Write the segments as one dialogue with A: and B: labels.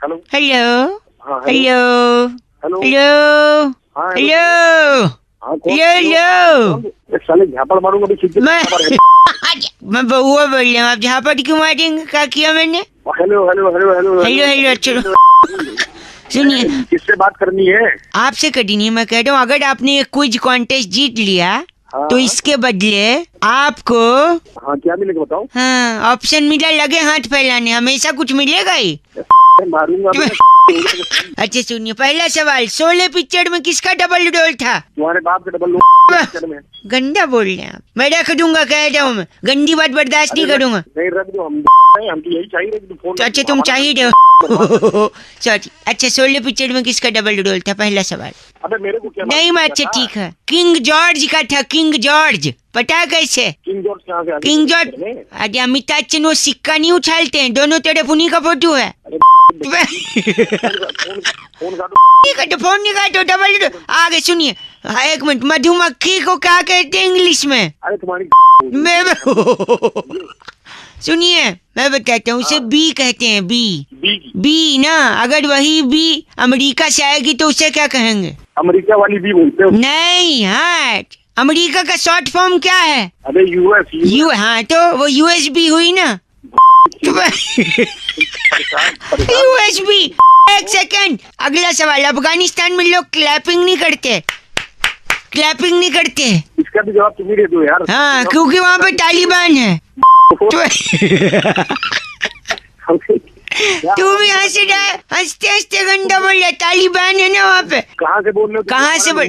A: Hello
B: hello
A: हाँ
B: hello
A: hello
B: hello
A: हाँ
B: hello
A: हाँ कौन
B: हेलो
A: एक साले झापड़ मारूंगा अभी सीधे
B: मैं बउआ बोल रहा हूँ। आप झापड़ क्यों मारेंगे? क्या किया मैंने?
A: Hello hello hello hello
B: hello hello चलो सुनिए,
A: किससे बात करनी है?
B: आपसे कटी नहीं, मैं कह रहा हूँ अगर आपने ये क्विज कॉन्टेस्ट जीत लिया
A: हाँ,
B: तो इसके बदले आपको
A: हाँ क्या मिलेगा बताओ?
B: हाँ ऑप्शन मिला लगे हाथ फैलाने, हमेशा कुछ मिलेगा ही।
A: मारूंगा
B: अच्छा सुनिए, पहला सवाल, शोले पिक्चर में किसका डबल रोल था?
A: तुम्हारे बाप के डबल में।
B: गंदा बोल रहे हैं आप, मैं रख दूंगा, कह रहा हूँ मैं गंदी बात बर्दाश्त नहीं करूंगा।
A: नहीं रख दो, हम तो यही चाहिए कि फोन।
B: तो अच्छा तुम चाहिए हो सॉरी। अच्छा शोले पिक्चर में किसका डबल रोल था? पहला सवाल।
A: अबे मेरे को क्या
B: नहीं मैं अच्छा ठीक है, किंग जॉर्ज का था, किंग जॉर्ज। पता है कैसे?
A: किंग जॉर्ज कहाँ से आ गया?
B: किंग जॉर्ज अरे अमिताभ बच्चन वो सिक्का नहीं उछालते हैं, दोनों तरफ उन्हीं का फोटो है। फोन नहीं काटो, डबल आगे सुनिए। हाँ, एक मिनट, मधुमक्खी को क्या कहते हैं इंग्लिश में?
A: अरे तुम्हारी
B: मैं सुनिए मैं बताता हूँ, उसे बी कहते हैं, बी। बी ना, अगर वही बी अमेरिका से आएगी तो उसे क्या कहेंगे?
A: अमेरिका वाली भी बोलते हो?
B: नहीं, हाँ अमेरिका का शॉर्ट फॉर्म क्या है?
A: अरे यूएस।
B: हाँ तो वो यूएसबी हुई ना। यूएसबी। एक सेकंड, अगला सवाल। अफगानिस्तान में लोग क्लैपिंग नहीं करते, क्लैपिंग नहीं करते।
A: इसका भी जवाब तुम ही दे दो यार।
B: हाँ क्योंकि वहाँ पे तालिबान है। तू भी हंसते हंसते गंदा बोल रहा, तालिबान है ना वहाँ पे।
A: कहाँ से बोल रहे हो?
B: कहाँ से बोल?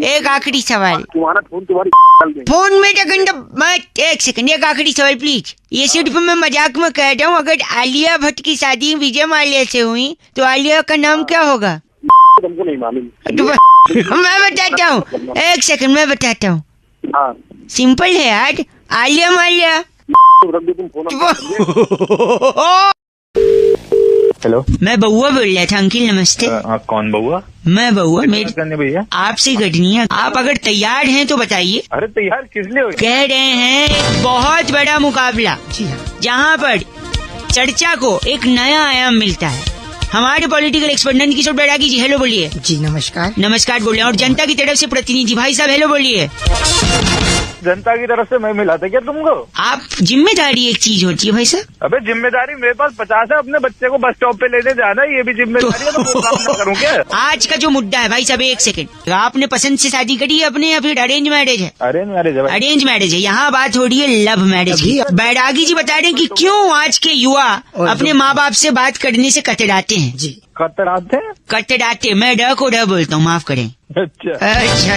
B: एक आखिरी सवाल।
A: तुम्हारा फोन तुम्हारी
B: फोन में तो गंदा मत। एक सेकंड, एक आखिरी सवाल प्लीज। ये सिर्फ मैं मजाक में कह रहा हूँ, अगर आलिया भट्ट की शादी विजय माल्या से हुई तो आलिया का नाम क्या होगा?
A: तुमको नहीं मालूम?
B: मैं बताता हूँ, एक सेकंड मैं बताता हूँ।
A: हाँ
B: सिंपल है यार, आलिया माल्या।
A: तुम फोन। हेलो
B: मैं बउआ बोल रहा था अंकिल, नमस्ते।
A: कौन बउआ?
B: मैं बउआ, मेरी
A: करने भैया
B: आपसे घटनी है। आप अगर तैयार हैं तो बताइए।
A: अरे तैयार किस लिए हो?
B: कह रहे हैं एक बहुत बड़ा मुकाबला, जहाँ पर चर्चा को एक नया आयाम मिलता है। हमारे पॉलिटिकल एक्सपर्ट नंदकिशोर बैरागी जी, हेलो बोलिए।
C: जी नमस्कार।
B: नमस्कार बोल रहे हैं। और जनता की तरफ से प्रतिनिधि भाई साहब, हेलो बोलिए।
A: जनता की तरफ से मैं मिला था क्या तुमको?
B: आप जिम्मेदारी एक चीज होती है भाई साहब।
A: अबे जिम्मेदारी मेरे पास 50 है, अपने बच्चे को बस स्टॉप पे लेने जाना, ये भी जिम्मेदारी है, तो वो काम ना करूँ क्या?
B: आज का जो मुद्दा है भाई साहब, एक सेकंड, आपने पसंद से शादी करी है अपने या फिर अरेंज मैरिज है?
A: अरेंज मैरिज है।
B: अरेंज मैरिज है। यहाँ बात हो रही है लव मैरिज की। बैरागी जी बता रहे हैं कि क्यों आज के युवा अपने माँ बाप से बात करने से कतराते हैं।
C: जी
B: कतराते, मैं ड को ड बोलता हूँ, माफ करें। अच्छा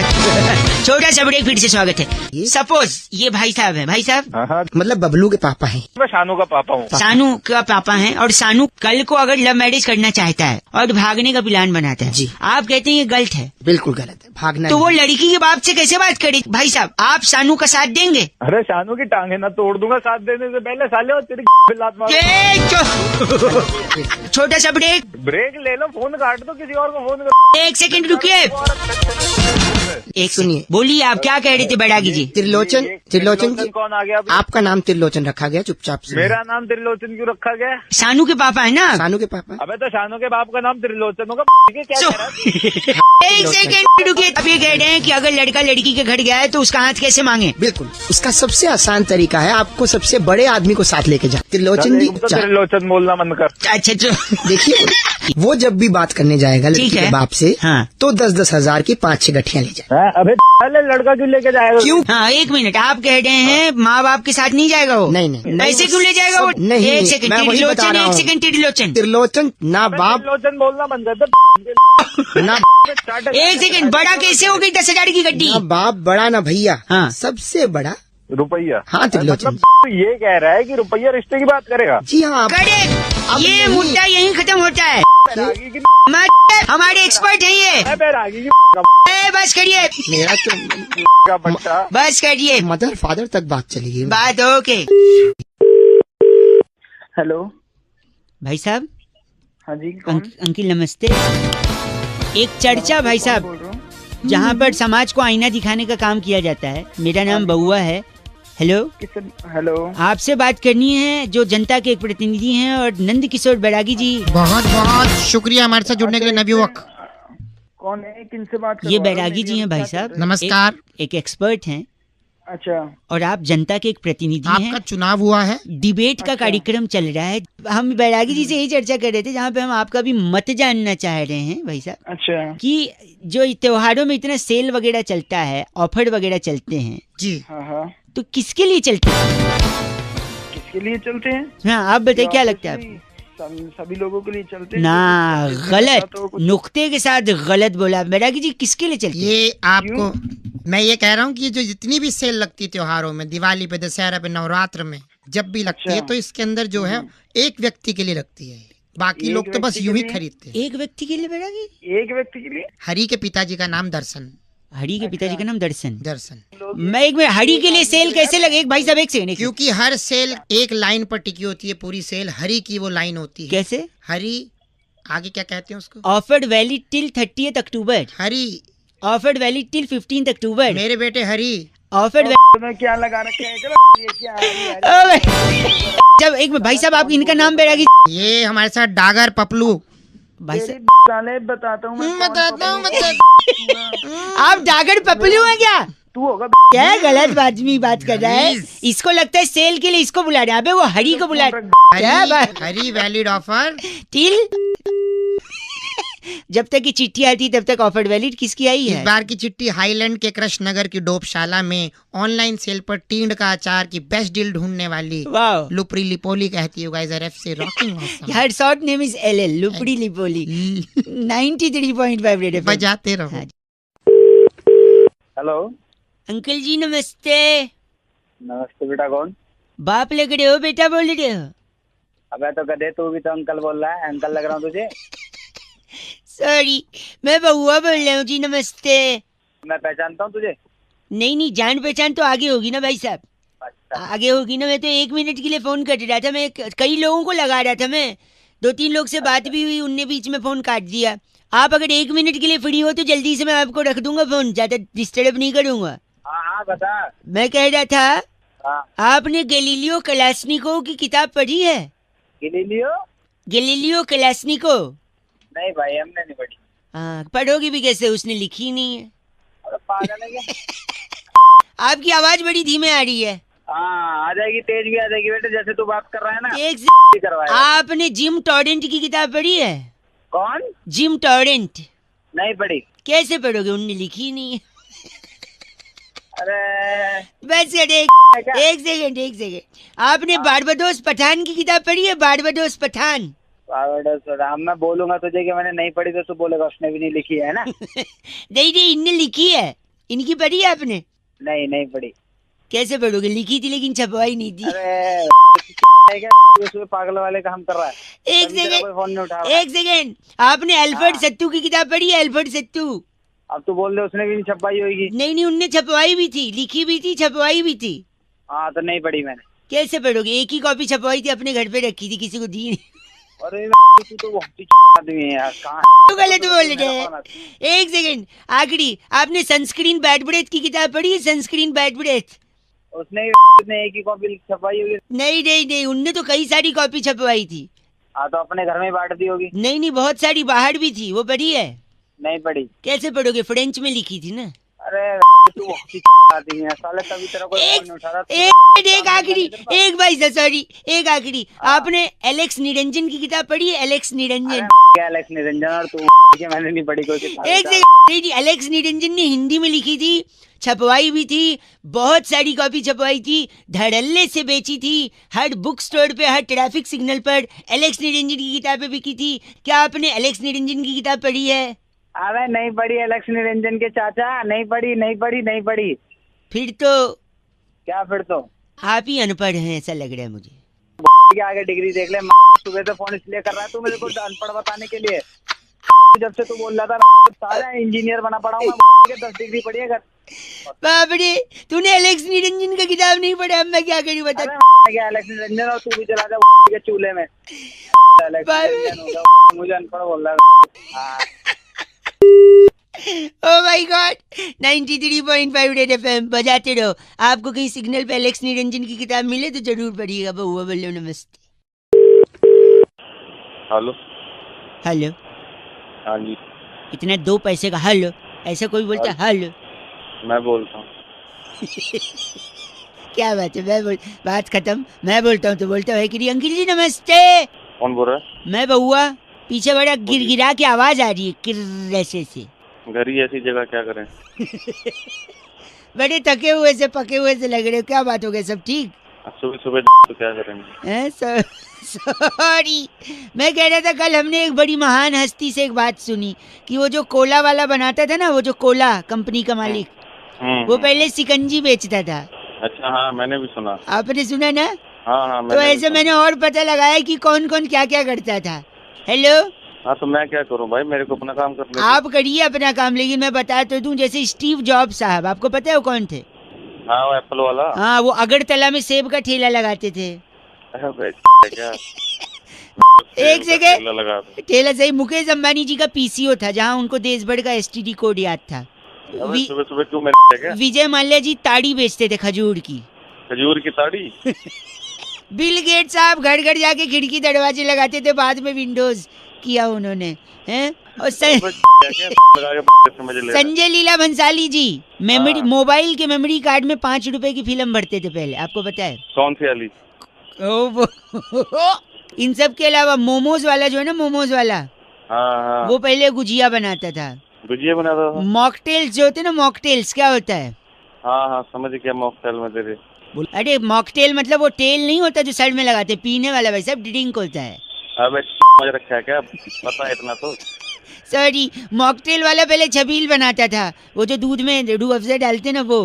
B: छोटा सा ब्रेक, फिर से स्वागत है। सपोज ये भाई साहब है, भाई साहब
C: मतलब बबलू के पापा हैं।
A: मैं शानू का पापा हूँ।
B: सानू का पापा हैं, और सानू कल को अगर लव मैरिज करना चाहता है और भागने का प्लान बनाता है
C: जी,
B: आप कहते हैं ये गलत है?
C: बिल्कुल गलत है, भागना।
B: तो वो लड़की के बाप से कैसे बात करे? भाई साहब आप सानू का साथ देंगे?
A: अरे शानू की टांगे ना तोड़ दूंगा साथ देने से पहले, साले और तेरी लात मार।
B: छोटा सा ब्रेक
A: ले लो, फोन काट दो, किसी और को फोन करो।
B: एक सेकंड रुकिए, एक सुनिए, बोलिए आप क्या कह रहे थे बैरागी जी?
C: त्रिलोचन जी,
A: कौन आ गया?
C: आपका नाम त्रिलोचन रखा गया, चुपचाप से।
A: मेरा नाम त्रिलोचन क्यों रखा गया?
B: सानू के पापा है ना?
C: सानू के पापा।
A: अबे तो शानू के बाप का नाम त्रिलोचन होगा।
B: एक सेकंड रुकिए, अब ये कह रहे हैं कि अगर लड़का लड़की के घर गया है तो उसका हाथ कैसे मांगे?
C: बिल्कुल, उसका सबसे आसान तरीका है, आपको सबसे बड़े आदमी को साथ लेके जाए। त्रिलोचन जी,
A: त्रिलोचन बोलना मन कर।
C: अच्छा देखिए, वो जब भी बात करने जाएगा लड़की के बाप से,
B: हाँ,
C: तो 10-10 हजार की 5-6 गठियाँ ले जाए।
A: अबे लड़का क्यों लेके जाएगा?
C: क्यों?
B: हाँ एक मिनट, आप कह रहे हैं माँ बाप के साथ नहीं जाएगा वो?
C: नहीं।
B: ऐसे क्यों ले जाएगा वो?
C: नहीं,
B: एक सेकंड, त्रिलोचन, एक सेकंड, त्रिलोचन
C: ना बाप,
A: त्रिलोचन बोलना बंद कर
C: ना।
B: एक सेकंड, बड़ा कैसे हो गई 10,000 की गड्डी?
C: ना बाप बड़ा ना भैया,
B: हाँ,
C: सबसे बड़ा
A: रुपया।
C: हाँ त्रिलोचन।
A: मतलब ये कह रहा है कि रुपया रिश्ते की बात करेगा?
C: जी हाँ।
B: करेक्ट, ये मुद्दा यहीं खत्म होता है। हमारे एक्सपर्ट है ये। बस करिए,
A: मेरा बच्चा,
B: बस करिए,
C: मदर फादर तक बात चली गई।
B: बात ओके।
A: हेलो
B: भाई साहब।
A: हाँ जी
B: अंकिल नमस्ते। एक चर्चा भाई साहब, जहाँ पर समाज को आईना दिखाने का काम किया जाता है। मेरा नाम बउआ है हेलो,
A: हेलो,
B: आपसे बात करनी है जो जनता के एक प्रतिनिधि हैं और नंद किशोर बैरागी जी।
C: बहुत बहुत शुक्रिया हमारे साथ जुड़ने के लिए नवयुवक।
A: कौन है, किनसे बात कर
B: ये
A: रहे हो?
B: बैरागी जी हैं भाई साहब,
C: नमस्कार।
B: एक एक्सपर्ट हैं
A: अच्छा,
B: और आप जनता के एक प्रतिनिधि हैं।
C: आपका चुनाव हुआ है,
B: डिबेट का
A: अच्छा।
B: कार्यक्रम चल रहा है। हम बैरागी जी से यही चर्चा कर रहे थे, जहाँ पे हम आपका भी मत जानना चाह रहे हैं भाई साहब,
A: अच्छा,
B: कि जो त्योहारों में इतना सेल वगैरह चलता है, ऑफर वगैरह चलते हैं,
C: जी
A: हाँ हाँ,
B: तो किसके लिए चलते हैं?
A: किसके लिए चलते हैं?
B: हाँ, आप बताइए क्या लगता है आपको?
A: सभी लोगों के लिए चलते हैं।
B: ना,
A: जो
B: गलत,
A: तो कुछ-
B: नुक्ते के साथ गलत बोला बैरागी जी। किसके लिए चलते हैं?
C: ये आपको मैं ये कह रहा हूँ कि ये जो जितनी भी सेल लगती है त्योहारों में, दिवाली पे, दशहरा पे, नवरात्र में जब भी लगती है,
A: अच्छा।
C: तो इसके अंदर जो है एक व्यक्ति के लिए लगती है, बाकी
A: एक
C: लोग तो बस
A: व्यक्ति
C: यूं
A: के
C: ही
A: लिए?
C: खरीदते हैं।
B: एक व्यक्ति के लिए बैरागी?
A: एक व्यक्ति के लिए?
C: हरि के पिताजी का नाम दर्शन।
B: हरि के पिताजी का नाम दर्शन।
C: दर्शन
B: मैं एक मिनट, हरि के लिए सेल कैसे लगे? एक भाई साहब एक सेकंड,
C: क्योंकि हर सेल एक लाइन पर टिकी होती है, पूरी सेल हरि की वो लाइन होती है।
B: कैसे?
C: हरि आगे क्या कहते हैं उसको?
B: Offered valid till 30th October,
C: Hari.
B: Offered valid till 15th October,
C: मेरे बेटे हरि।
B: ऑफर्ड
A: में क्या लगा रखे हैं? ये क्या है?
B: जब एक मिनट भाई साहब, आप इनका नाम बैरागी
C: ये हमारे साथ डागर पपलू।
B: भाई
A: तेरी
B: साहब,
A: साले बताता हूँ मैं कौन
C: बताता हूँ,
A: पपलू।
B: आप डागर पपलू हैं क्या?
A: तू होगा
B: क्या गलत आदमी बात कर रहा है? इसको लगता है सेल के लिए इसको बुला रहे हैं। अबे वो हरि को बुला रहे हैं। क्या बात?
C: Hari valid offer.
B: टिल जब तक की चिट्ठी आती तब तक ऑफर वैलिड। किसकी आई
C: इस
B: है?
C: बार की चिट्ठी हाईलैंड के कृष्ण नगर की डोपशाला में ऑनलाइन सेल पर टींड का अचार की बेस्ट डील ढूंढने वाली
B: वाह,
C: लुपरी लिपोली कहती है गाइस, आर से rocking awesome.
B: Her short name is LL, लुपड़ी लिपोली। 93.5 red FM.
C: बजाते रहो।
B: हाँ।
A: हेलो,
B: अंकल जी नमस्ते।
A: नमस्ते बेटा। कौन?
B: बाप लग रहे हो, बेटा बोल रहे हो?
A: अबे तो गधे, तू भी तो अंकल बोल रहा है। अंकल लग रहा हूँ तुझे?
B: सॉरी, मैं बहुआ बोल रहा हूँ जी। नमस्ते।
A: मैं पहचानता हूँ तुझे?
B: नहीं नहीं, जान पहचान तो आगे होगी ना भाई साहब,
A: अच्छा,
B: आगे होगी ना। मैं तो 1 मिनट के लिए फोन कर रहा था, मैं कई लोगों को लगा रहा था। मैं 2-3 लोग से बात भी हुई, उनने बीच में फोन काट दिया। आप अगर 1 मिनट के लिए फ्री हो तो जल्दी से मैं आपको रख दूंगा फोन, ज्यादा डिस्टर्ब नहीं करूंगा।
A: हाँ हाँ बता।
B: मैं कह रहा था,
A: हाँ,
B: आपने गैलीलियो कलाश्निकोव की किताब पढ़ी है?
A: गिलीलियो?
B: Galileo Kalashnikov?
A: नहीं भाई, हमने नहीं पढ़ी।
B: हाँ, पढ़ोगी भी कैसे, उसने लिखी ही नहीं है।
A: अरे पागल है क्या?
B: आपकी आवाज बड़ी धीमे आ रही है।
A: हाँ, आ जाएगी, तेज भी आ जाएगी बेटे, जैसे तू बात कर रहा है ना।
B: एक
A: भी करवाएगा।
B: आपने जिम टॉरेंट की किताब पढ़ी है?
A: कौन?
B: Gym torrent?
A: नहीं पढ़ी।
B: कैसे पढ़ोगे, उनने लिखी ही नहीं है।
A: अरे
B: बस एक सेकंड, आपने बारबाडोस पठान की किताब पढ़ी है? बारबाडोस पठान?
A: राम, मैं बोलूंगा तुझे कि मैंने नहीं पढ़ी तो तू बोलेगा उसने भी नहीं लिखी है ना।
B: नहीं नहीं, इनने लिखी है। इनकी पढ़ी है आपने?
A: नहीं नहीं पढ़ी।
B: कैसे पढ़ोगे, लिखी थी लेकिन छपवाई नहीं थी।
A: अरे क्या उसमें पागल वाले काम कर रहा है?
B: एक
A: तभी तेरा कोई फोन नहीं उठा रहा।
B: सेकंड, एक सेकंड, आपने अल्फ्रेड
A: हाँ।
B: सत्तू की किताब पढ़ी है? अल्फ्रेड सत्तू?
A: अब तू बोल दे उसने भी नहीं छपाई होगी।
B: नहीं नहीं, उनने छपवाई भी थी, लिखी भी थी, छपवाई भी थी।
A: हाँ तो नहीं पढ़ी मैंने।
B: कैसे पढ़ोगे, एक ही कॉपी छपवाई थी, अपने घर पे रखी थी, किसी को दी नहीं।
A: अरे तू तो बहुत ही आदमी है यार, कहाँ
B: तो गलत बोल रहे हैं। एक सेकंड, आखिरी, आपने सनस्क्रीन बैड ब्रेथ की किताब पढ़ी है? Sunscreen bad breath?
A: उसने एक ही कॉपी छपाई होगी।
B: नहीं नहीं नहीं, उनने तो कई सारी कॉपी छपवाई थी।
A: हाँ तो अपने घर में बांट दी होगी।
B: नहीं नहीं, बहुत सारी बाहर भी थी, वो पढ़ी है?
A: नहीं पढ़ी।
B: कैसे पढ़ोगे, फ्रेंच में लिखी थी ना।
A: अरे तू बहुत ही आदमी है साले, तभी तेरा कोई फोन नहीं उठा रहा।
B: एक आखिरी, एक भाई सॉरी, एक आखिरी, आपने एलेक्स निरंजन की किताब पढ़ी है? एलेक्स निरंजन?
A: क्या एलेक्स निरंजन और तू? मैंने नहीं पढ़ी कोई किताब।
B: एक सेकंड, नहीं, एलेक्स निरंजन ने हिंदी में लिखी थी, छपवाई भी थी, बहुत सारी कॉपी छपवाई थी, धड़ल्ले से बेची थी, हर बुक स्टोर पे, हर ट्रैफिक सिग्नल पर एलेक्स निरंजन की किताबें बिकी थी। क्या आपने एलेक्स निरंजन की किताब पढ़ी है?
A: अरे नहीं पढ़ी एलेक्स निरंजन के चाचा, नहीं पढ़ी नहीं पढ़ी नहीं पढ़ी।
B: फिर तो
A: क्या फिर तो?
B: आप ही अनपढ़ हैं, ऐसा लग रहा है मुझे।
A: के आगे डिग्री देख ले। सुबह से फोन इसलिए कर रहा है तू मेरे को अनपढ़ बताने के लिए। जब से तू बोल रहा था सारा इंजीनियर बना पड़ा हूँ मैं, 10 डिग्री पढ़ी है घर।
B: बाप रे, तूने एलेक्स निरंजन का किताब नहीं पढ़ा? अब मैं क्या करूँ बता।
A: क्या एलेक्स निरंजन, और तू भी चला जा के चूल्हे में। एलेक्स निरंजन होगा, मुझे अनपढ़ बोल रहा है।
B: Oh my God 93.5 red FM बजाते रहो। आपको कहीं सिग्नल पे एलेक्स निरंजन की किताब मिले तो जरूर पढ़िएगा। बहुआ बोलो नमस्ते।
D: हेलो।
B: हेलो।
D: हाँ जी।
B: इतना 2 पैसे का हेलो ऐसा कोई बोलता है? हेलो
D: मैं बोलता हूँ।
B: क्या बात है? बात खत्म। मैं बोलता हूँ तो बोलता है कि अंकिल जी नमस्ते।
D: कौन बोल रहा है?
B: मैं बहुआ। पीछे बड़ा गिरगिरा की आवाज आ रही है किर ऐसे से।
D: घर ही ऐसी जगह क्या करें।
B: बड़े थके हुए से पके हुए से लग रहे हो। क्या बात हो गई? सब ठीक?
D: सुबह सुबह तो क्या करेंगे।
B: सॉरी। मैं कह रहा था कल हमने एक बड़ी महान हस्ती से एक बात सुनी कि वो जो कोला वाला बनाता था ना, वो जो कोला कंपनी का मालिक, वो पहले सिकंजी बेचता था।
D: अच्छा हाँ मैंने भी सुना।
B: आपने सुना ना?
D: हाँ
B: तो ऐसे मैंने और पता लगाया कि कौन कौन क्या क्या करता था। हेलो।
D: हाँ तो मैं क्या करूँ भाई, मेरे को अपना काम करने।
B: आप करिए अपना काम, लेकिन मैं बता तो दूं, जैसे स्टीव जॉब साहब, आपको पता है वो कौन थे?
D: हाँ वो एप्पल वाला।
B: हाँ, वो अगरतला में सेब का ठेला लगाते थे।
D: क्या
B: एक सेकंड।
D: लगा
B: ठेला सही, मुकेश अंबानी जी का पीसीओ था, जहाँ उनको देश भर का एसटीडी कोड याद था।
D: सुबह सुबह क्यों मैं
B: विजय माल्या जी ताड़ी बेचते थे, खजूर की।
D: खजूर की ताड़ी।
B: बिल गेट्स साहब घर घर जाके खिड़की दरवाजे लगाते थे, बाद में विंडोज किया उन्होंने, हैं? और संजय लीला भंसाली जी मेमोरी मोबाइल के मेमोरी कार्ड में 5 रुपए की फिल्म भरते थे पहले, आपको पता है?
D: कौन सी वाली?
B: इन सब के अलावा मोमोज वाला जो है ना, मोमोज वाला,
D: हाँ।
B: वो पहले गुजिया बनाता था।
D: गुजिया बनाता था।
B: मॉकटेल्स जो होते हैं ना, मॉकटेल्स क्या होता है?
D: हाँ समझ गया, मॉकटेल में तेरे।
B: अरे मॉकटेल मतलब वो टेल नहीं होता जो सर में लगाते, पीने वाला भाई साहब, ड्रिंक होता है।
D: अबे समझ रखा है क्या, पता है इतना तो।
B: सॉरी, मॉकटेल वाला पहले छबील बनाता था, वो जो दूध में रूह अफ़ज़ा डालते ना वो।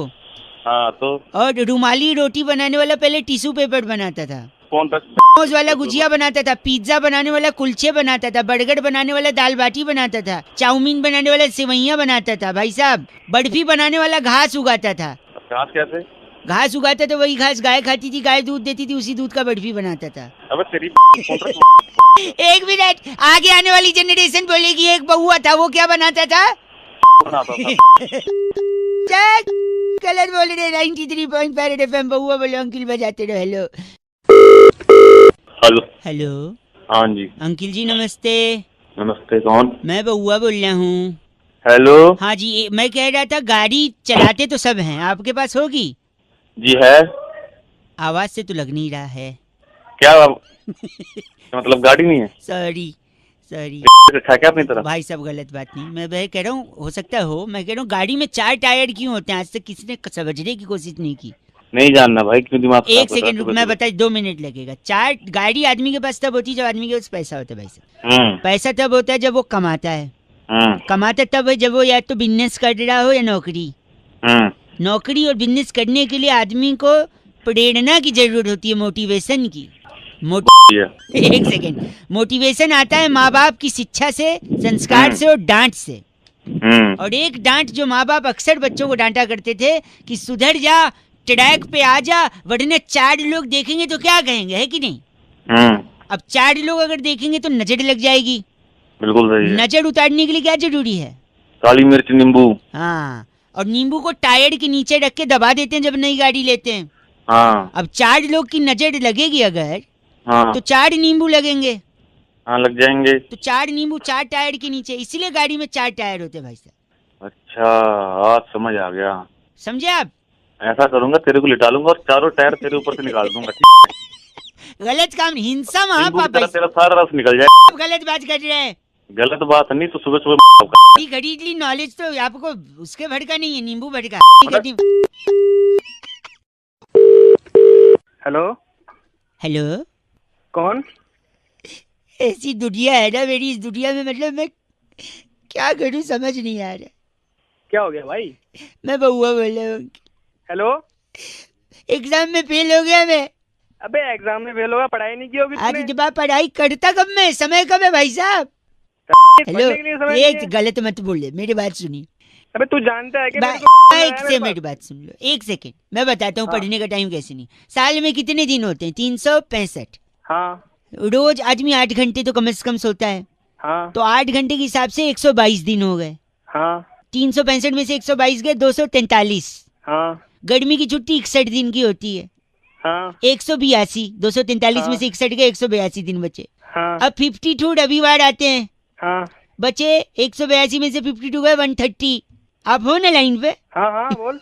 D: हाँ तो।
B: और रुमाली रोटी बनाने वाला पहले टिश्यू पेपर बनाता था।
D: कौन था?
B: मोमोज वाला गुजिया बनाता था, पिज्जा बनाने वाला कुलचे बनाता था, बर्गर बनाने वाला दाल बाटी बनाता था, चाउमीन बनाने वाला सेवैयां बनाता था भाई साहब, बर्फी बनाने वाला घास उगाता था।
D: घास कैसे?
B: घास उगाता था, वही घास गाय खाती थी, गाय दूध देती थी, उसी दूध का बर्फी बनाता था।
D: अबे तेरी
B: एक मिनट, आगे आने वाली जनरेशन बोलेगी एक बहुआ था, वो क्या बनाता था? गलत बोल रहे। 93.5 एफएम बहुआ बोलो, अंकिल बजाते रहो। हेलो।
D: हेलो।
B: हेलो।
D: हाँ जी।
B: अंकिल जी नमस्ते।
D: नमस्ते, कौन?
B: मैं बहुआ बोल रहा हूँ।
D: हेलो।
B: हाँ जी, मैं कह रहा था गाड़ी चलाते तो सब हैं, आपके पास होगी?
D: जी है।
B: आवाज से तो लग नहीं रहा है।
D: क्या मतलब गाड़ी नहीं है?
B: सॉरी
D: रखा क्या अपनी तरफ?
B: भाई सब गलत बात नहीं, मैं वह कह रहा हूँ, हो सकता हो, मैं कह रहा हूँ गाड़ी में 4 टायर क्यों होते हैं? आज तक किसी ने समझने की कोशिश नहीं की।
D: नहीं जानना भाई, क्यों दिमाग खराब
B: एक सेकंड रुक, मैं बता, 2 मिनट लगेगा। 4 गाड़ी आदमी के पास तब होती है जब आदमी के पास पैसा होता है भाई साहब। पैसा तब होता है जब वो कमाता है। कमाता तब है जब वो या तो बिजनेस कर रहा हो या नौकरी। नौकरी और बिजनेस करने के लिए आदमी को प्रेरणा की जरूरत होती है, मोटिवेशन की। एक सेकेंड, मोटिवेशन आता है माँ बाप की शिक्षा से, संस्कार से और डांट से। और एक डांट जो माँ बाप अक्सर बच्चों को डांटा करते थे कि सुधर जा, ट्रैक पे आ जा, वरना 4 लोग देखेंगे तो क्या कहेंगे, है कि नहीं? अब 4 लोग अगर देखेंगे तो नजर लग जाएगी।
D: बिल्कुल सही है।
B: नजर उतारने के लिए क्या जरूरी है?
D: काली मिर्च, नींबू।
B: हाँ, और नींबू को टायर के नीचे रख के दबा देते हैं जब नई गाड़ी लेते हैं।
D: हाँ।
B: अब 4 लोग की नजर लगेगी अगर,
D: हाँ।
B: तो 4 नींबू लगेंगे।
D: हाँ लग जाएंगे। तो
B: 4 नींबू 4 टायर के नीचे, इसीलिए गाड़ी में 4 टायर होते हैं भाई साहब।
D: अच्छा, आज समझ आ गया।
B: समझे आप?
D: ऐसा करूंगा, तेरे को लिटा लूंगा और चारों टायर तेरे ऊपर से निकाल दूंगा।
B: गलत काम, हिंसा महापाप।
D: तेरा सारा रस निकल जाए।
B: आप गलत बात कर रहे हैं।
D: गलत बात नहीं तो सुबह सुबह
B: खरीद ली नॉलेज, तो आपको उसके भड़का नहीं है, नींबू भड़का।
A: हेलो।
B: हेलो।
A: कौन?
B: ऐसी दुनिया है ना मेरी, इस दुनिया में मतलब मैं क्या करूं समझ नहीं आ रहा।
A: क्या हो गया भाई?
B: मैं बहुआ बोल रहा हूँ।
A: हेलो।
B: एग्जाम में फेल हो गया मैं।
A: अबे एग्जाम में फेल होगा, पढ़ाई नहीं की होगी तूने?
B: आज जब पढ़ाई करता कब मैं, समय कब है भाई साहब? हेलो, एक गलत मत बोले, मेरी बात सुनिए।
A: अबे तू जानता है कि
B: मेरी बात सुन लो, एक सेकंड, मैं बताता हूँ। पढ़ने का टाइम कैसे नहीं। साल में कितने दिन होते हैं? 365।
A: हाँ।
B: रोज आदमी 8 घंटे तो कम से कम सोता है।
A: हाँ।
B: तो 8 घंटे के हिसाब से 122 दिन हो गए।
A: हाँ।
B: 365 में से 122 गए 243।
A: हाँ
B: गर्मी की छुट्टी 61 दिन की होती है।
A: हाँ
B: 182, 243 में से 61 गए 182 दिन बचे।
A: हाँ
B: अब 52 रविवार आते हैं,
A: हाँ
B: बचे 182 में से 52 गए 130। आप हो ना लाइन पे?
A: हाँ हाँ बोल।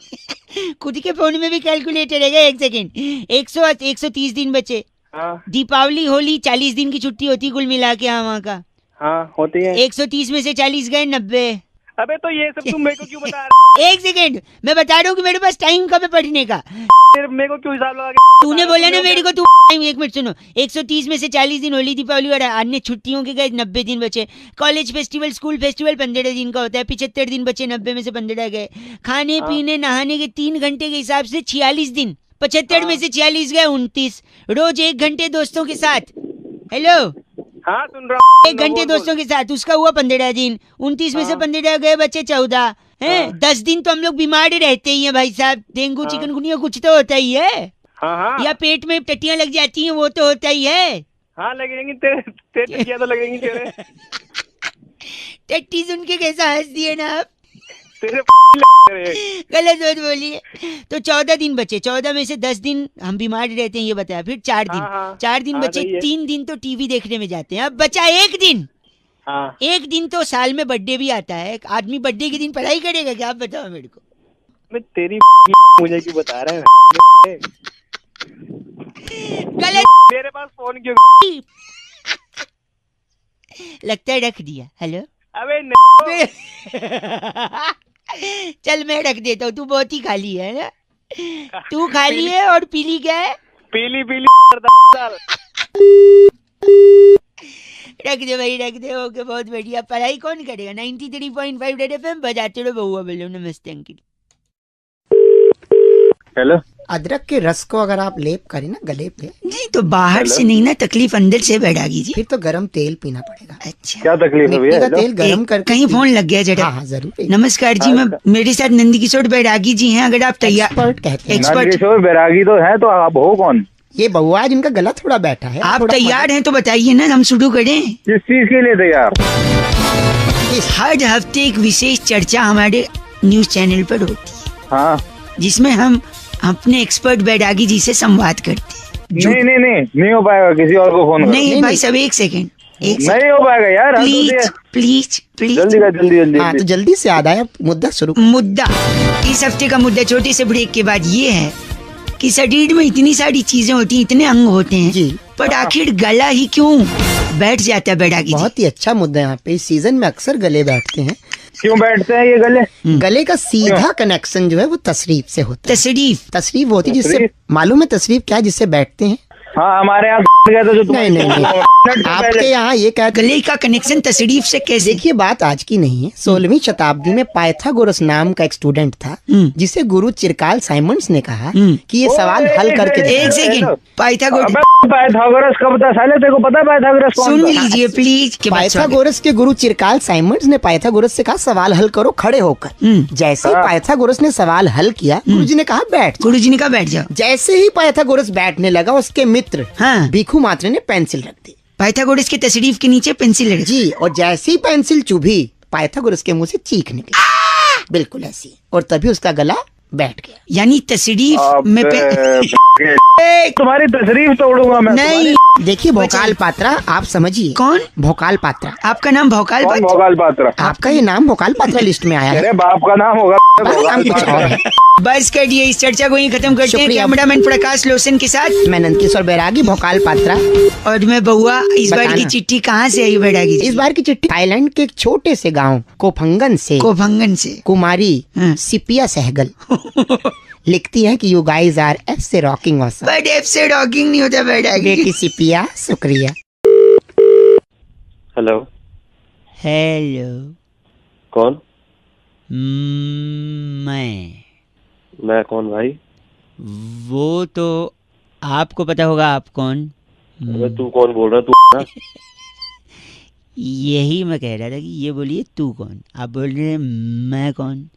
B: खुद के फोन में भी कैलकुलेटर है, एक सेकेंड। 130 दिन बचे।
A: हाँ
B: दीपावली होली 40 दिन की छुट्टी होती कुल मिला के यहाँ वहाँ का।
A: हाँ होती है।
B: 130 में से 40 गए 90।
A: अबे तो ये सब तुम मेरे को क्यों बता रहे
B: एक सेकेंड, मैं बता रहा हूँ कि मेरे पास टाइम कब है पढ़ने का।
A: हो? मेरे को क्यों हिसाब लगा के
B: तूने बोला ना मेरे को, तू टाइम, एक मिनट सुनो। 130 में से 40 दिन होली दीपावली और अन्य छुट्टियों के गए 90 दिन बचे। कॉलेज फेस्टिवल स्कूल फेस्टिवल 15 दिन का होता है, 75 दिन बचे, 90 में से 15 गए। खाने पीने नहाने के 3 घंटे के हिसाब से 46 दिन, 75 में से 46 गए 29। रोज 1 घंटे दोस्तों के साथ, हेलो,
A: हाँ सुन रहा हूँ।
B: 1 घंटे दोस्तों के साथ, उसका हुआ 15 दिन। 29 में से 15 गए, बचे 14 हैं। 10 दिन तो हम लोग बीमार रहते ही हैं भाई साहब। डेंगू चिकनगुनिया कुछ तो होता ही है,
A: हाँ हाँ
B: या पेट में टट्टियां लग जाती हैं, वो तो होता ही है।
A: हाँ लगेंगी तेरे तेरे क्या तो लगेंगी तेरे
B: टट्टी सुन के कैसा हंस दिए ना आप,
A: तेरे
B: गलत मत बोलिए। तो 14 दिन बचे, 14 में से 10 दिन हम बीमार रहते हैं ये बताया। फिर 4 दिन,
A: हाँ, हाँ।
B: 4 दिन
A: हाँ,
B: बचे,
A: सही है।
B: 3 दिन तो टीवी देखने में जाते हैं। अब बचा 1 दिन।
A: हाँ
B: 1 दिन तो साल में बर्थडे भी आता है। आदमी बर्थडे के दिन पढ़ाई करेगा क्या, आप बताओ मेरे को।
A: मैं तेरी मुझे क्यों बता रहे हैं?
B: गलत।
A: मेरे पास फोन क्यों?
B: लगता है रख दिया। हेलो
A: अबे नहीं।
B: चल मैं रख देता हूँ, तू बहुत ही खाली है ना। तू खाली है और पीली क्या है?
A: पीली पीली
B: रख दे भाई, रख दे। ओके, बहुत बढ़िया। पढ़ाई कौन करेगा? 93.5 रेड एफएम बजाते रहो। बहुआ बोलो नमस्ते अंकिल।
D: हेलो।
C: अदरक के रस को अगर आप लेप करें ना गले पे,
B: नहीं तो बाहर से नहीं ना, तकलीफ अंदर से बैठागी जी।
C: फिर तो गरम तेल पीना पड़ेगा।
B: अच्छा,
D: क्या तकलीफ है
C: मिट्टी
D: भैया?
C: का
D: हेलो?
C: तेल गरम करके
B: कहीं फोन लग गया जरा।
C: हाँ हाँ जरूर।
B: नमस्कार जी, मैं मेरे साथ नंदी किशोर बैरागी जी हैं, अगर आप तैयार।
C: एक्सपर्ट कहते हैं।
B: एक्सपर्ट।
D: नंदकिशोर बैरागी तो है, तो आप हो कौन?
C: ये बउआ जिनका गला थोड़ा बैठा है।
B: आप
C: थोड़ा
B: तैयार हैं तो बताइए ना, हम शुरू करें।
D: किस चीज के लिए तैयार?
B: हर हफ्ते एक विशेष चर्चा हमारे न्यूज चैनल पर होती है,
D: हाँ।
B: जिसमें हम अपने एक्सपर्ट बैरागी जी से संवाद करते हैं।
D: नहीं हो पाएगा। किसी और को फोन करो।
B: नहीं भाई साहब, एक सेकेंड,
D: नहीं हो पाएगा यार।
B: Please please please.
D: जल्दी कर, जल्दी जल्दी
C: हाँ तो
D: जल्दी।
C: जल्दी से याद आया मुद्दा शुरू।
B: मुद्दा, इस हफ्ते का मुद्दा छोटे से ब्रेक के बाद ये है कि शरीर में इतनी सारी चीजें होती हैं, इतने अंग होते हैं
C: जी।
B: पर आखिर गला ही क्यों बैठ जाता है बैरागी जी?
C: बहुत ही अच्छा मुद्दा है। यहाँ पे इस सीजन में अक्सर गले बैठते हैं।
D: क्यों बैठते हैं ये गले?
C: गले का सीधा कनेक्शन जो है वो तशरीफ से होता है। तशरीफ होती है, जिससे
D: तशरीफ?
C: मालूम है तशरीफ क्या है, जिससे बैठते हैं।
D: हाँ, हमारे यहाँ गया था जो
C: नहीं नहीं नहीं, आपके यहाँ ये कहते
B: गले का कनेक्शन तशरीफ से कैसे?
C: देखिए बात आज की नहीं है। 16वीं शताब्दी में पाइथागोरस नाम का एक स्टूडेंट था, जिसे गुरु चिरकाल साइमंड्स ने कहा कि ये सवाल हल करके दे।
B: एक सेकेंड, पाइथागोरस
D: पाइथागोरस कब था साले? तेरे को पता है पाइथागोरस कौन
B: सुन
D: था?
B: लीजिए प्लीज।
C: पाइथागोरस के गुरु चिरकाल साइमंड्स ने पाइथागोरस से कहा सवाल हल करो खड़े होकर। जैसे ही पाइथागोरस ने सवाल हल किया, गुरुजी ने कहा बैठ जाओ।
B: गुरुजी ने कहा बैठ जाओ।
C: जैसे ही पाइथागोरस बैठने लगा, उसके मित्र
B: हाँ,
C: भिखू मात्र ने पेंसिल रख दी।
B: पाइथागोरस के तशरीफ के नीचे पेंसिल रख
C: जी, और जैसे ही पेंसिल चुभी, पाइथागोरस के मुंह से चीख निकली, बिल्कुल ऐसी, और तभी उसका गला बैठ गया।
B: यानी तशरीफ में
D: तुम्हारी तशरीफ तोड़ूंगा मैं।
B: नहीं।
C: देखिए भोकाल पात्रा, आप समझिए।
B: कौन?
C: भोकाल पात्रा।
B: आपका नाम भोकाल
D: कौन
B: पात्रा?
D: भोकाल पात्रा?
C: आपका ये नाम भोकाल पात्रा लिस्ट में आया है।
D: मेरे बाप का नाम होगा
C: बस नाम कुछ और है।
B: बस करिए, इस चर्चा को यहीं खत्म करते हैं।
C: शुक्रिया।
B: कैमरामैन प्रकाश लोसन के साथ
C: मैं नंदकिशोर बैरागी, भोकाल पात्रा।
B: और मैं बहुआ। इस बार की
C: बताना।
B: चिट्ठी कहाँ से आई बैरागी जी?
C: इस बार की चिट्ठी थाईलैंड के एक छोटे से गांव कोफंगन से
B: कोफंगन से
C: कुमारी
B: हाँ।
C: सिपिया सहगल लिखती है कि यू गाइज आर एफ से रॉकिंग ऑसम।
B: बट एफ से रॉकिंग नहीं होता बैरागी।
C: बेटी सिपिया, शुक्रिया।
D: हेलो।
B: हेलो।
D: कौन?
B: मैं
D: कौन भाई?
B: वो तो आपको पता होगा आप कौन।
D: अबे तू कौन बोल रहा है? तू ना?
B: यही मैं कह रहा था कि ये बोलिए तू कौन। आप बोल रहे हैं मैं कौन?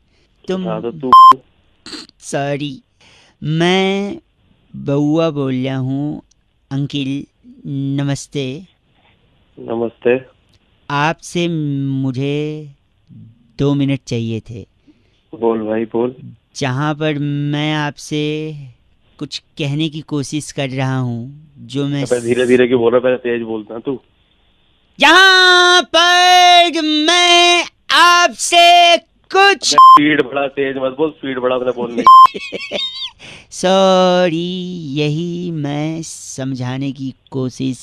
B: तुम।
D: हाँ तो तू।
B: सॉरी, मैं बउआ बोल रहा हूँ। अंकिल नमस्ते।
D: नमस्ते।
B: आपसे मुझे 2 मिनट चाहिए थे,
D: बोल भाई बोल।
B: जहाँ पर मैं आपसे कुछ कहने की कोशिश कर रहा हूँ, जो मैं
D: धीरे धीरे क्यों बोल रहा है, पहले तेज बोलता तू।
B: जहाँ पर मैं आपसे कुछ
D: स्पीड बढ़ा, तेज मत बोल, स्पीड बढ़ा अपने बोलने।
B: सॉरी, यही मैं समझाने की कोशिश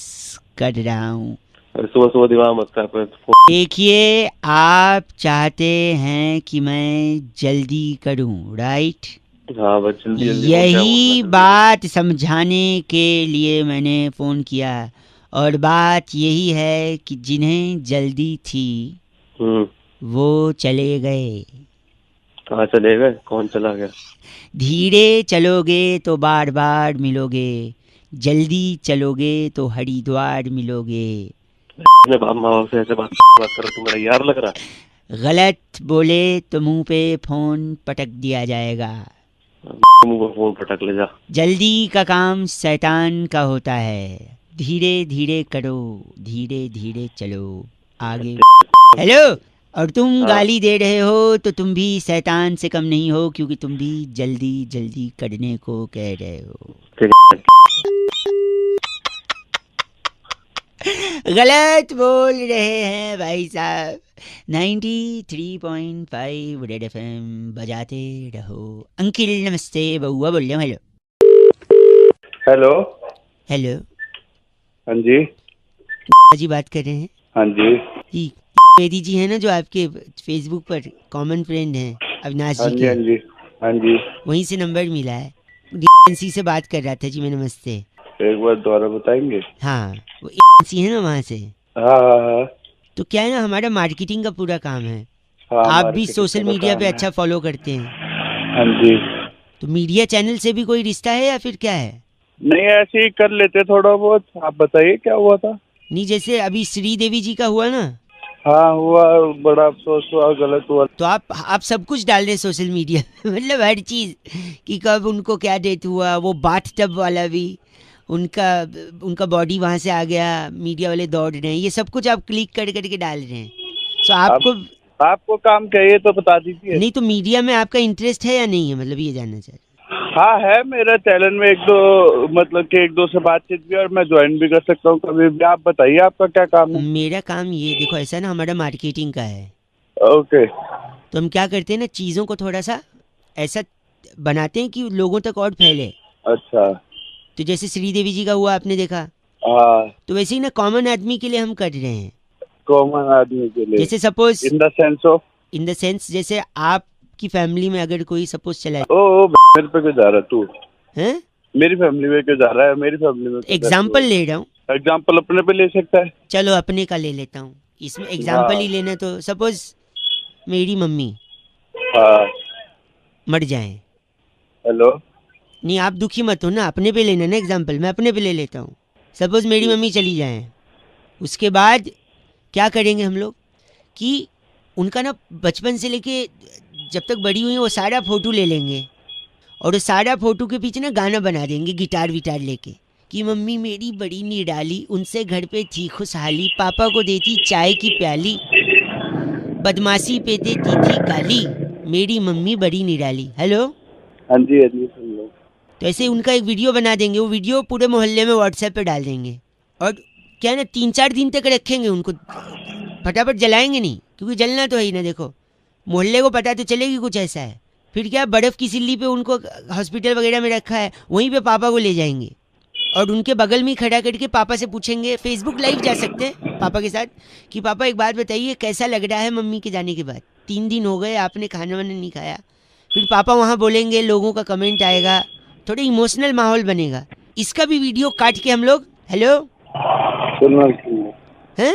B: कर रहा हूँ।
D: सुबह सुबह दिमाग मत कर।
B: देखिए, आप चाहते हैं कि मैं जल्दी करूं, राइट?
D: हाँ बस जल्दी जल्दी बोल, क्या
B: यही
D: बोल रहा है?
B: बात समझाने के लिए मैंने फ़ोन किया, और बात यही है कि जिन्हें जल्दी थी वो चले गए।
D: कहाँ चले गए? कौन चला गया?
B: धीरे चलोगे तो बार बार मिलोगे, जल्दी चलोगे तो हरिद्वार मिलोगे।
D: अपने बाप माँ बाप से ऐसे बात कर, तू मेरा यार लग रहा है।
B: गलत बोले तो मुंह पे फोन पटक दिया जाएगा।
D: मुंह पर फोन पटक ले जा।
B: जल्दी का काम शैतान का होता है। धीरे धीरे करो, धीरे धीरे चलो आगे। हेलो, और तुम
D: हाँ।
B: गाली दे रहे हो तो तुम भी शैतान से कम नहीं हो, क्योंकि तुम भी जल्दी जल्दी करने को कह रहे हो। गलत बोल रहे हैं भाई साहब। 93.5 रेड एफएम बजाते रहो। अंकिल नमस्ते, बउआ बोल रहे हो। Hello
E: hello.
B: हेलो
E: हाँ जी।
B: जी बात कर रहे हैं
E: हाँ जी।
B: जी। बेदी जी है ना, जो आपके फेसबुक पर कॉमन फ्रेंड हैं अविनाश
E: हाँ
B: जी
E: जी।
B: के,
E: हाँ जी। हाँ जी।
B: वहीं से नंबर मिला है। एजेंसी से बात कर रहा था जी मैं। नमस्ते।
E: एक बार दोबारा बताएंगे?
B: हाँ, वो एजेंसी है ना वहाँ से।
E: हाँ हाँ हाँ।
B: तो क्या है ना, हमारा मार्केटिंग का पूरा काम है।
E: हाँ,
B: आप भी
E: मार्केटिंग
B: सोशल
E: का
B: मीडिया
E: काम
B: पे
E: है।
B: अच्छा फॉलो करते हैं,
E: हाँ जी।
B: तो मीडिया चैनल से भी कोई रिश्ता है या फिर क्या है?
E: नहीं, ऐसे ही कर लेते थोड़ा बहुत। आप बताइए क्या हुआ था?
B: नहीं, जैसे अभी श्री देवी जी का हुआ ना,
E: हाँ हुआ, बड़ा अफसोस हुआ, गलत हुआ।
B: तो आप सब कुछ डाल रहे सोशल मीडिया मतलब हर चीज, कि कब उनको क्या डेथ हुआ। वो बाथ टब वाला भी, उनका बॉडी वहां से आ गया, मीडिया वाले दौड़ रहे हैं, ये सब कुछ आप क्लिक कर करके डाल रहे हैं। तो
E: आपको काम चाहिए तो बता दीजिए।
B: नहीं, तो मीडिया में आपका इंटरेस्ट है या नहीं है, मतलब ये जानना चाह रहे हैं।
E: हाँ है, मेरा चैनल में एक दो मतलब कि एक दो से बातचीत भी, और मैं ज्वाइन भी कर सकता हूँ कभी भी। आप बताइए आपका क्या काम है?
B: मेरा काम ये देखो, ऐसा ना, हमारा मार्केटिंग का है।
E: ओके।
B: तो हम क्या करते हैं ना, चीज़ों को थोड़ा सा ऐसा बनाते हैं कि लोगों तक और फैले।
E: अच्छा।
B: तो जैसे श्रीदेवी जी का हुआ, आपने देखा,
E: हाँ।
B: तो वैसे ही ना कॉमन आदमी के लिए हम कर रहे हैं।
E: कॉमन आदमी के लिए
B: जैसे सपोज
E: इन द सेंस
B: जैसे आपकी फैमिली में अगर कोई सपोज चला है,
E: ओ मेरे पे क्यों जा रहा है तू?
B: हैं?
E: मेरी फैमिली में क्यों जा रहा है? मेरी फैमिली में
B: एग्जाम्पल ले रहा हूँ।
E: एग्जाम्पल अपने पे ले सकता है।
B: चलो अपने का ले लेता हूँ, इसमें एग्जाम्पल ही लेना। तो सपोज मेरी मम्मी
E: हाँ।
B: मर जाए।
E: हेलो।
B: नहीं, आप दुखी मत हो ना, अपने पे लेना ना एग्जाम्पल। मैं अपने पे ले लेता हूँ। सपोज मेरी मम्मी चली जाए, उसके बाद क्या करेंगे हम लोग कि उनका ना बचपन से लेके जब तक बड़ी हुई वो सारा फोटो ले लेंगे, और उस सारा फोटो के पीछे ना गाना बना देंगे गिटार विटार लेके, कि मम्मी मेरी बड़ी निराली, उनसे घर पे थी खुशहाली, पापा को देती चाय की प्याली, बदमाशी पे देती थी गाली, मेरी मम्मी बड़ी निराली। हेलो।
E: हाँ जी। हाँ जी, सुन लो।
B: तो ऐसे उनका एक वीडियो बना देंगे, वो वीडियो पूरे मोहल्ले में व्हाट्सएप पे डाल देंगे, और क्या है ना 3-4 दिन तक रखेंगे उनको, फटाफट जलाएंगे नहीं, क्योंकि जलना तो है ही ना। देखो, मोहल्ले को पता तो चलेगी कुछ ऐसा है। फिर क्या, बर्फ़ की सिल्ली पे उनको हॉस्पिटल वगैरह में रखा है, वहीं पे पापा को ले जाएंगे, और उनके बगल में ही खड़ा करके पापा से पूछेंगे, फेसबुक लाइव जा सकते हैं पापा के साथ, कि पापा एक बात बताइए, कैसा लग रहा है मम्मी के जाने के बाद? 3 दिन हो गए, आपने खाना वाना नहीं खाया। फिर पापा वहाँ बोलेंगे, लोगों का कमेंट आएगा, थोड़ा इमोशनल माहौल बनेगा। इसका भी वीडियो काट के हम लोग, हेलो
E: सुन लो
B: हैं,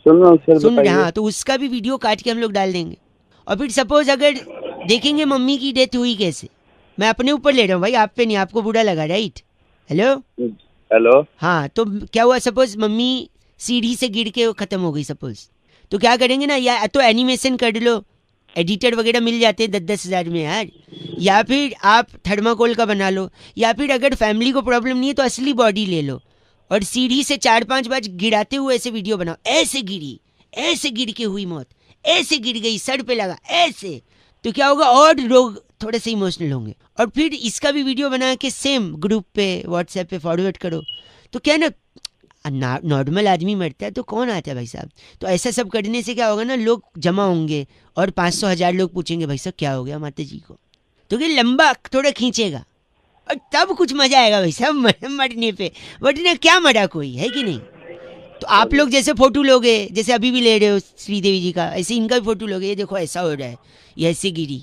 E: सर,
B: सुन रहे?
E: बताइए।
B: हाँ, तो उसका भी वीडियो काट के हम लोग डाल देंगे। और फिर सपोज अगर देखेंगे मम्मी की डेथ हुई कैसे, मैं अपने ऊपर ले रहा हूँ भाई, आप पे नहीं, आपको बुरा लगा, राइट? हेलो।
E: हेलो।
B: हाँ, तो क्या हुआ, सपोज मम्मी सीढ़ी से गिर के खत्म हो गई सपोज, तो क्या करेंगे ना, या तो एनिमेशन कर लो, एडिटर वगैरह मिल जाते हैं 10-10 हज़ार में यार, या फिर आप थर्माकोल का बना लो, या फिर अगर फैमिली को प्रॉब्लम नहीं है तो असली बॉडी ले लो, और सीढ़ी से 4-5 बार गिराते हुए ऐसे वीडियो बनाओ, ऐसे गिरी, ऐसे गिर के हुई मौत, ऐसे गिर गई, सर पे लगा ऐसे, तो क्या होगा, और लोग थोड़े से इमोशनल होंगे। और फिर इसका भी वीडियो बना के सेम ग्रुप पे व्हाट्सएप पे फॉरवर्ड करो, तो क्या ना, नॉर्मल आदमी मरता है तो कौन आता है भाई साहब। तो ऐसा सब करने से क्या होगा ना, लोग जमा होंगे और 500,000 लोग पूछेंगे भाई साहब क्या हो गया माता जी को, तो ये लंबा थोड़ा खींचेगा और तब कुछ मजा आएगा भाई साहब मरने पे, वरना क्या मरा कोई है कि नहीं। तो आप लोग जैसे फोटो लोगे, जैसे अभी भी ले रहे हो श्रीदेवी जी का, ऐसे इनका भी फोटो लोगे, ये देखो ऐसा हो रहा है, ये ऐसे गिरी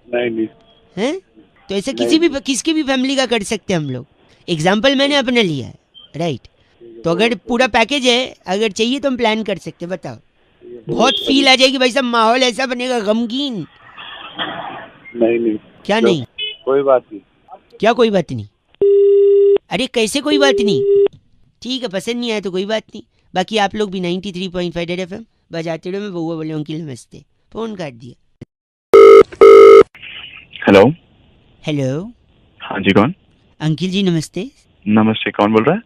E: नहीं
B: हैं, तो ऐसा किसकी भी फैमिली का कर सकते हैं हम लोग। एग्जाम्पल मैंने अपना लिया है, राइट। तो अगर पूरा पैकेज है, अगर चाहिए तो हम प्लान कर सकते हैं, बताओ। बहुत फील आ जाएगी भाई साहब, माहौल ऐसा बनेगा गमगीन।
E: नहीं
B: क्या नहीं,
E: कोई बात नहीं।
B: क्या कोई बात नहीं, अरे कैसे कोई बात नहीं, ठीक है पसंद नहीं आया तो कोई बात नहीं। बाकी आप लोग भी 93.5 रेड एफएम बजाते रहो। मैं बउआ बोले अंकिल नमस्ते, फोन काट दिया।
F: हेलो।
B: हेलो,
F: हाँ जी, कौन?
B: अंकिल जी नमस्ते।
F: नमस्ते, कौन बोल रहा है?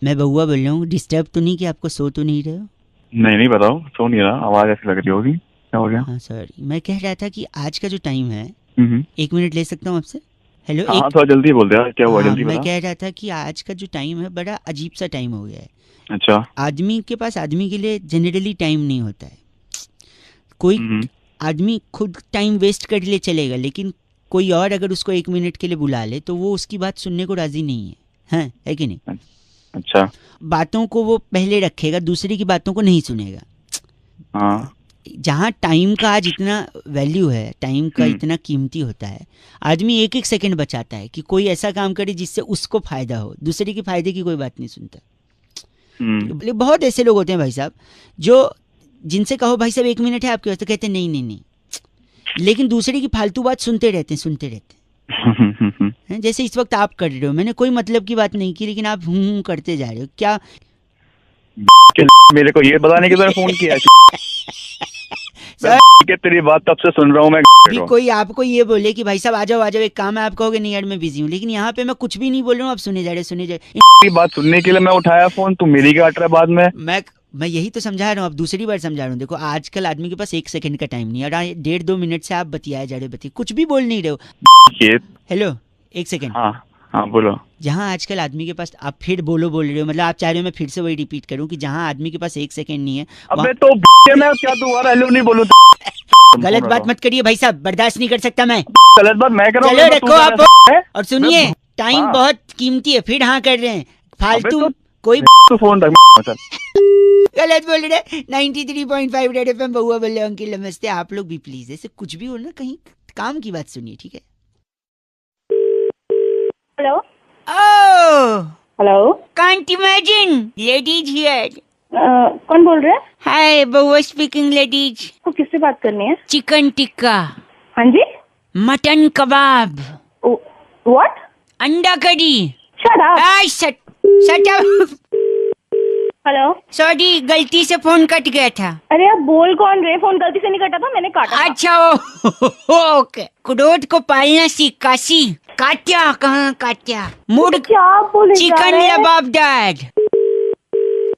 B: मैं बउआ बोल रहा हूँ, डिस्टर्ब तो नहीं कि आपको, सो तो नहीं रहे हो?
F: नहीं बताओ, सो नहीं रहा, आवाज ऐसी लग रही होगी, क्या हो गया?
B: हाँ सॉरी, मैं कह रहा था कि आज का जो टाइम है,
F: हम्म।
B: 1 मिनट ले सकता हूँ आपसे? हेलो।
F: हाँ, थोड़ा जल्दी बोल दे यार, क्या हुआ? जल्दी
B: मैं
F: बता।
B: कह रहा था कि आज का जो टाइम है बड़ा अजीब सा टाइम हो गया है।
F: अच्छा।
B: आदमी के पास आदमी के लिए जनरली टाइम नहीं होता है। कोई आदमी खुद टाइम वेस्ट कर ले चलेगा, लेकिन कोई और अगर उसको 1 मिनट के लिए बुला ले तो वो उसकी बात सुनने को राजी नहीं है, है कि नहीं?
F: अच्छा।
B: बातों को वो पहले रखेगा, दूसरे की बातों को नहीं सुनेगा।
F: हाँ।
B: जहाँ टाइम का आज इतना वैल्यू है, टाइम का इतना कीमती होता है, आदमी 1-1 सेकंड बचाता है कि कोई ऐसा काम करे जिससे उसको फायदा हो, दूसरे के फायदे की कोई बात नहीं सुनता। बहुत ऐसे लोग होते हैं भाई साहब, जो जिनसे कहो भाई साहब 1 मिनट है आपके पास, तो कहते हैं नहीं, लेकिन दूसरे की फालतू बात सुनते रहते हैं। जैसे इस वक्त आप कर रहे हो, मैंने कोई मतलब की बात नहीं की, लेकिन आप हूँ करते जा रहे हो। क्या
F: मेरे को ये बताने के लिए फोन किया? तेरी बात तब से सुन रहा हूँ मैं।
B: भी कोई आपको ये बोले कि भाई साहब आ जाओ एक काम है, आप कहोगे नहीं यार मैं बिजी हूँ, लेकिन यहाँ पे मैं कुछ भी नहीं बोल रहा हूँ, आप सुने जा रहे।
F: बात सुनने के लिए मैं उठाया फोन, तू मेरी क्या काट रहा है बाद में?
B: मैं यही तो समझा रहा हूँ, अब दूसरी बार समझा रहा हूँ। देखो आजकल आदमी के पास 1 सेकंड का टाइम नहीं है, और 1.5-2 मिनट से आप बतियाए जा रहे हो, कुछ भी बोल नहीं रहे हो। Hello 1 second.
F: हाँ बोलो।
B: जहाँ आजकल आदमी के पास, आप फिर बोल रहे हो, मतलब आप चाह रहे हो मैं फिर से वही रिपीट करूँ कि जहाँ आदमी के पास 1 सेकंड नहीं है,
F: अबे तो मैं क्या दोबारा हेलो नहीं बोलूं?
B: गलत बात मत करिए भाई साहब, बर्दाश्त नहीं कर सकता मैं।
F: गलत बात मैं कर रहा हूँ?
B: चलो रखो आप, और सुनिए टाइम बहुत कीमती है, फिर हाँ कर रहे हैं फालतू। कोई
F: तो फोन रख।
B: गलत बोल रहे। 93.5 रेड एफएम बउआ बोले अंकिल नमस्ते। आप लोग भी प्लीज ऐसे कुछ भी हो ना, कहीं काम की बात सुनिए, ठीक है?
G: Hello.
B: Oh
G: hello.
B: Can't imagine ladies here.
G: कौन बोल रहे हैं?
B: हाय बउआ स्पीकिंग लेडीज।
G: को किससे बात करनी है?
B: चिकन टिक्का,
G: हाँ जी।
B: Mutton kebab,
G: what?
B: अंडा करी।
G: Shut up.
B: Shut up.
G: Hello.
B: Sorry गलती से फोन कट गया था।
G: अरे आप बोल कौन रहे? फोन गलती से नहीं कटा था, मैंने काटा था।
B: अच्छा ओके। क्रोध को पालना सीख काशी। काट्या कहाँ काट्या? मुर्ग
G: क्या बोले?
B: चिकन लबाबदार।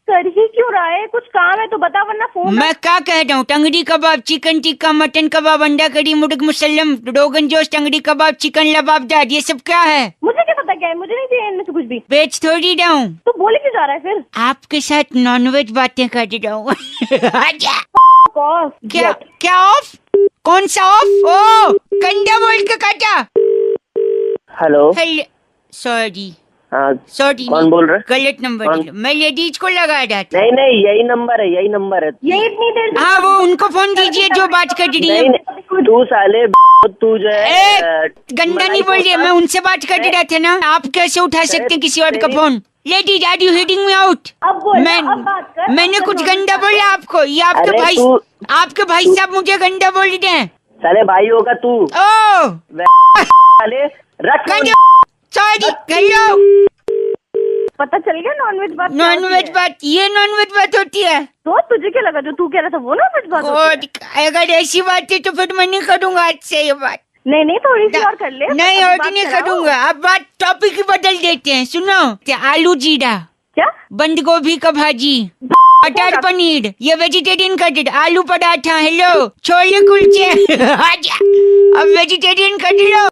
G: कर ही क्यों रहा है? कुछ काम है तो बता, वरना फोन।
B: मैं क्या कह रहा हूँ? टंगड़ी कबाब, चिकन टिक्का, मटन कबाब, अंडा करी, मुर्ग मुसल्लम, रोगन जोश, टंगड़ी कबाब, चिकन लबाबदार, ये सब क्या है?
G: मुझे क्या पता क्या है? मुझे नहीं चाहिए इनमें से कुछ भी।
B: बेच थोड़ी रहा हूँ।
G: तो बोले क्यों जा रहा है फिर?
B: आपके साथ नॉनवेज बातें कर रहा हूँ। क्या ऑफ? कौन सा ऑफ? ओ कंडा बोल के काटा।
H: हेलो।
B: सॉरी।
H: हाँ
B: सॉरी,
H: कौन बोल रहे?
B: गलत नंबर, मैं लेडीज को लगा रहा था।
H: नहीं यही नंबर है, यही नंबर है।
G: यही इतनी देर से।
B: हाँ वो उनको फोन दीजिए जो बात कर रही है।
H: नहीं तू साले तू जो है
B: गंदा नहीं बोल रही, मैं उनसे बात कर रहा था ना। आप कैसे उठा सकते हैं किसी और का phone? Ladies are you hitting me out? मैंने कुछ गंदा बोला आपको? ये आपके भाई साहब मुझे गंदा बोल रहे हैं।
H: साले भाई होगा तू।
B: ओ
H: साले रख।
B: Sorry hello.
G: पता चल गया नॉनवेज बात?
B: नॉनवेज बात, ये नॉनवेज बात होती है?
G: तो तुझे क्या लगा जो तू कह रहा था वो नॉनवेज बात होती है?
B: अगर ऐसी बात है तो फिर मैं नहीं करूँगा आज से ये बात।
G: नहीं थोड़ी सी और कर ले।
B: नहीं और नहीं करूँगा। अब बात टॉपिक ही बदल देते हैं। सुनो, आलू जीरा,
G: क्या?
B: बंद गोभी का भाजी, मटर पनीर, ये वेजिटेरियन कटलेट, आलू पराठा, हेलो छोले कुलचे, आजा अब वेजिटेरियन कटलेट।